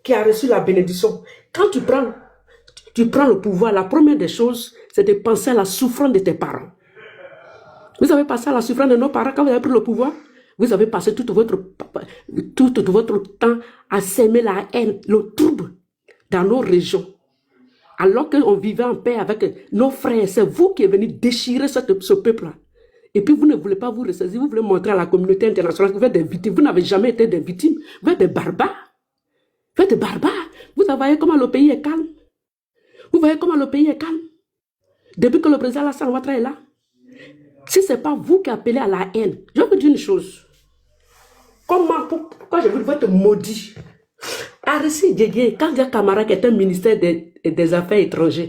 qui a reçu la bénédiction. Quand tu prends le pouvoir, la première des choses, c'est de penser à la souffrance de tes parents. Vous avez passé à la souffrance de nos parents quand vous avez pris le pouvoir. Vous avez passé tout votre temps à s'aimer la haine, le trouble dans nos régions. Alors qu'on vivait en paix avec nos frères, c'est vous qui êtes venus déchirer ce peuple-là. Et puis vous ne voulez pas vous ressaisir, vous voulez montrer à la communauté internationale que vous êtes des victimes. Vous n'avez jamais été des victimes, vous êtes des barbares. Vous êtes des barbares. Vous voyez comment le pays est calme. Vous voyez comment le pays est calme. Depuis que le président Alassane Ouattara est là. Si ce n'est pas vous qui appelez à la haine, je vais vous dire une chose. Pourquoi je veux être maudit? Aristide Diéguié, quand Dia Camara qui est un ministère des Affaires étrangères,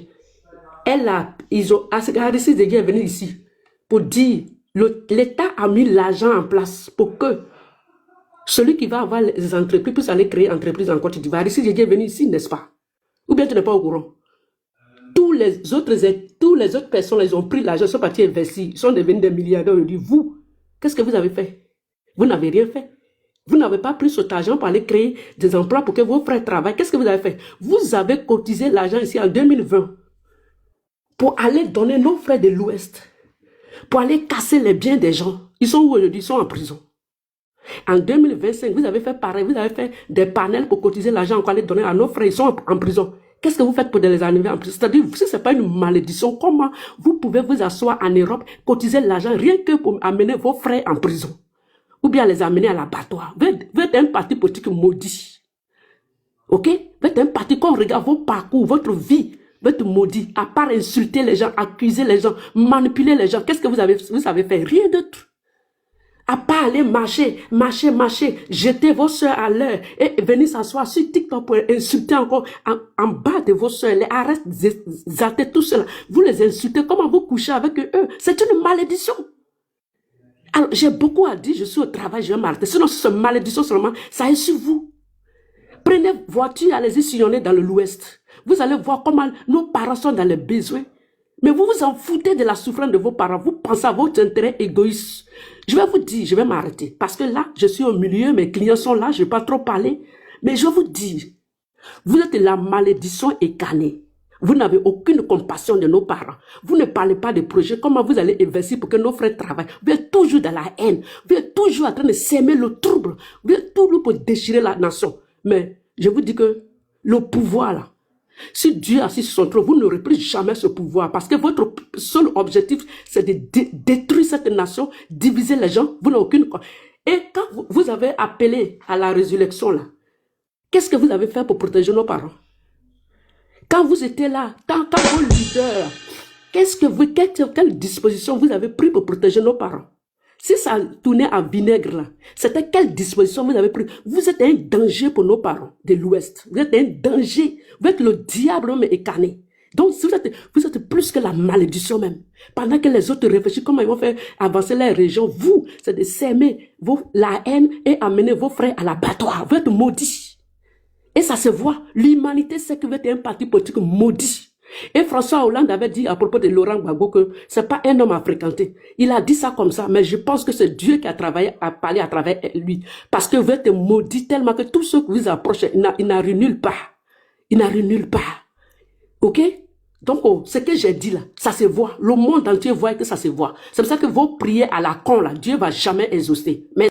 Aristide Diéguié est venu ici pour dire l'État a mis l'argent en place pour que celui qui va avoir les entreprises puisse aller créer entreprise en Côte d'Ivoire. Aristide Diéguié est venu ici, n'est-ce pas? Ou bien tu n'es pas au courant? Toutes les autres personnes, ils ont pris l'argent, ils sont partis investir, ils sont devenus des milliardaires aujourd'hui. Vous, qu'est-ce que vous avez fait? Vous n'avez rien fait. Vous n'avez pas pris cet argent pour aller créer des emplois pour que vos frères travaillent. Qu'est-ce que vous avez fait? Vous avez cotisé l'argent ici en 2020 pour aller donner nos frères de l'Ouest, pour aller casser les biens des gens. Ils sont où aujourd'hui? Ils sont en prison. En 2025, vous avez fait pareil. Vous avez fait des panels pour cotiser l'argent pour aller donner à nos frères. Ils sont en prison. Qu'est-ce que vous faites pour les enlever en prison? C'est-à-dire, si ce n'est pas une malédiction, comment vous pouvez vous asseoir en Europe, cotiser l'argent rien que pour amener vos frères en prison? Ou bien les amener à l'abattoir. Vous êtes un parti politique maudit. Ok? Vous êtes un parti, quand on regarde vos parcours, votre vie, vous êtes maudit. À part insulter les gens, accuser les gens, manipuler les gens, qu'est-ce que vous avez fait? Rien d'autre. À part aller marcher, jeter vos soeurs à l'heure et venir s'asseoir sur TikTok pour insulter encore en bas de vos soeurs. Les arrêtent, zater tout cela. Vous les insultez, comment vous couchez avec eux? C'est une malédiction. Alors, j'ai beaucoup à dire, je suis au travail, je vais m'arrêter. Sinon, si c'est malédiction seulement, ça est sur vous. Prenez voiture, allez-y sillonner dans l'Ouest. Vous allez voir comment nos parents sont dans les besoins. Mais vous vous en foutez de la souffrance de vos parents. Vous pensez à votre intérêt égoïste. Je vais vous dire, je vais m'arrêter. Parce que là, je suis au milieu, mes clients sont là, je ne vais pas trop parler. Mais je vais vous dire, vous êtes la malédiction écanée. Vous n'avez aucune compassion de nos parents. Vous ne parlez pas de projets. Comment vous allez investir pour que nos frères travaillent? Vous êtes toujours dans la haine. Vous êtes toujours en train de s'aimer le trouble. Vous êtes toujours pour déchirer la nation. Mais je vous dis que le pouvoir là, si Dieu assis sur son trône, vous n'aurez plus jamais ce pouvoir. Parce que votre seul objectif, c'est de détruire cette nation, diviser les gens. Vous n'avez aucune... Et quand vous avez appelé à la résurrection là, qu'est-ce que vous avez fait pour protéger nos parents? Quand vous étiez là, quand vos leaders, quelle disposition vous avez pris pour protéger nos parents? Si ça tournait à vinaigre là, c'était quelle disposition vous avez pris? Vous êtes un danger pour nos parents de l'Ouest. Vous êtes un danger. Vous êtes le diable même écarné. Donc vous êtes plus que la malédiction même. Pendant que les autres réfléchissent comment ils vont faire avancer les régions, vous, c'est de s'aimer la haine et amener vos frères à l'abattoir. Vous êtes maudits. Et ça se voit. L'humanité sait que vous êtes un parti politique maudit. Et François Hollande avait dit à propos de Laurent Gbagbo que c'est pas un homme à fréquenter. Il a dit ça comme ça, mais je pense que c'est Dieu qui a parlé à travers lui. Parce que vous êtes maudit tellement que tous ceux qui vous approchent, il n'arrive nulle part. Il n'arrive nulle part. Ok? Donc, ce que j'ai dit là, ça se voit. Le monde entier voit que ça se voit. C'est pour ça que vos prières à la con là, Dieu va jamais exaucer. Mais